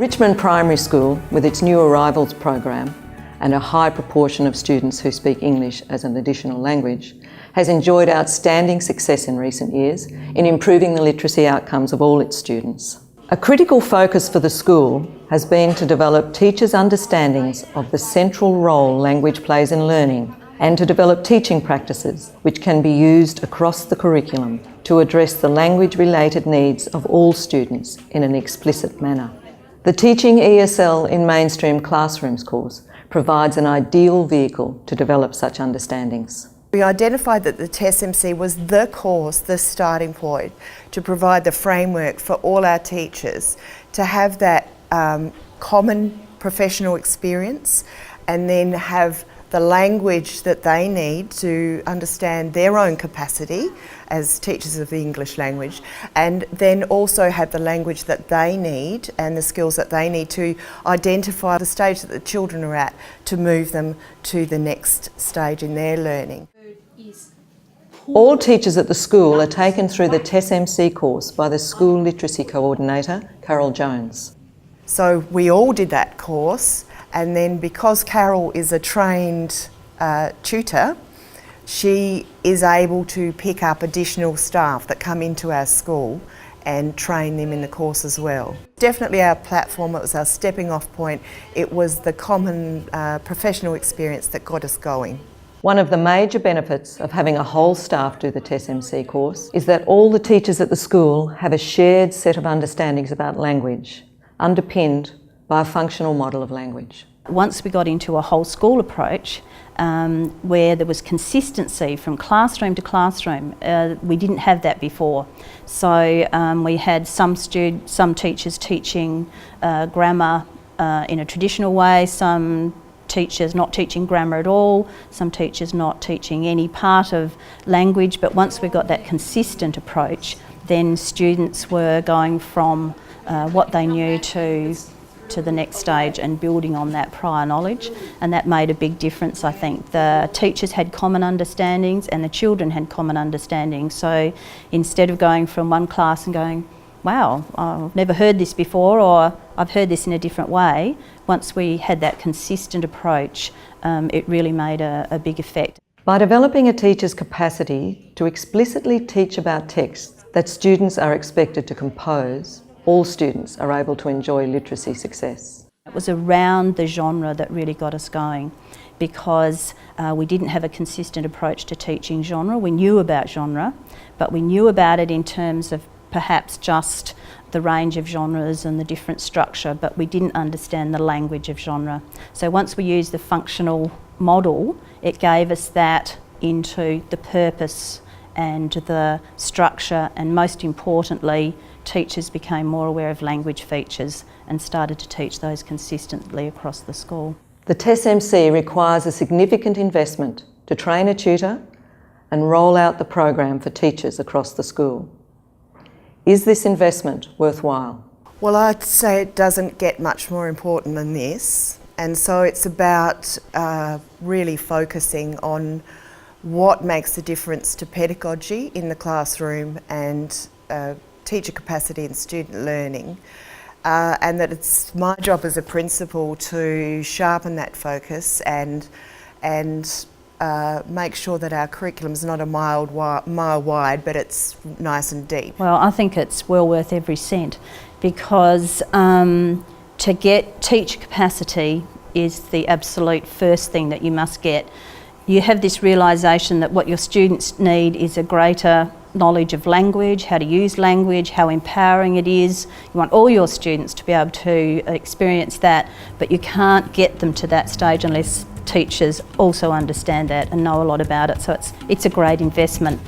Richmond Primary School, with its new arrivals program and a high proportion of students who speak English as an additional language, has enjoyed outstanding success in recent years in improving the literacy outcomes of all its students. A critical focus for the school has been to develop teachers' understandings of the central role language plays in learning and to develop teaching practices which can be used across the curriculum to address the language-related needs of all students in an explicit manner. The Teaching ESL in Mainstream Classrooms course provides an ideal vehicle to develop such understandings. We identified that the TESMC was the course, the starting point, to provide the framework for all our teachers to have that common professional experience and then have the language that they need to understand their own capacity as teachers of the English language, and then also have the language that they need and the skills that they need to identify the stage that the children are at to move them to the next stage in their learning. All teachers at the school are taken through the TESMC course by the School Literacy Coordinator, Carol Jones. So we all did that course, and then because Carol is a trained tutor, she is able to pick up additional staff that come into our school and train them in the course as well. Definitely our platform, it was our stepping off point, it was the common professional experience that got us going. One of the major benefits of having a whole staff do the TESMC course is that all the teachers at the school have a shared set of understandings about language, underpinned by a functional model of language. Once we got into a whole school approach, where there was consistency from classroom to classroom, we didn't have that before. So we had some teachers teaching grammar in a traditional way, some teachers not teaching grammar at all, some teachers not teaching any part of language, but once we got that consistent approach, then students were going from what they knew to the next stage and building on that prior knowledge, and that made a big difference. I think the teachers had common understandings and the children had common understandings, so instead of going from one class and going, wow, I've never heard this before, or I've heard this in a different way, once we had that consistent approach, it really made a big effect. By developing a teacher's capacity to explicitly teach about texts that students are expected to compose, all students are able to enjoy literacy success. It was around the genre that really got us going, because we didn't have a consistent approach to teaching genre. We knew about genre, but we knew about it in terms of perhaps just the range of genres and the different structure, but we didn't understand the language of genre. So once we used the functional model, it gave us that into the purpose and the structure, and most importantly, teachers became more aware of language features and started to teach those consistently across the school. The TESMC requires a significant investment to train a tutor and roll out the program for teachers across the school. Is this investment worthwhile? Well, I'd say it doesn't get much more important than this, and so it's about really focusing on what makes a difference to pedagogy in the classroom and teacher capacity and student learning, and that it's my job as a principal to sharpen that focus and make sure that our curriculum is not a mile wide, but it's nice and deep. Well, I think it's well worth every cent, because to get teacher capacity is the absolute first thing that you must get. You have this realisation that what your students need is a greater knowledge of language, how to use language, how empowering it is. You want all your students to be able to experience that, but you can't get them to that stage unless teachers also understand that and know a lot about it. So it's a great investment.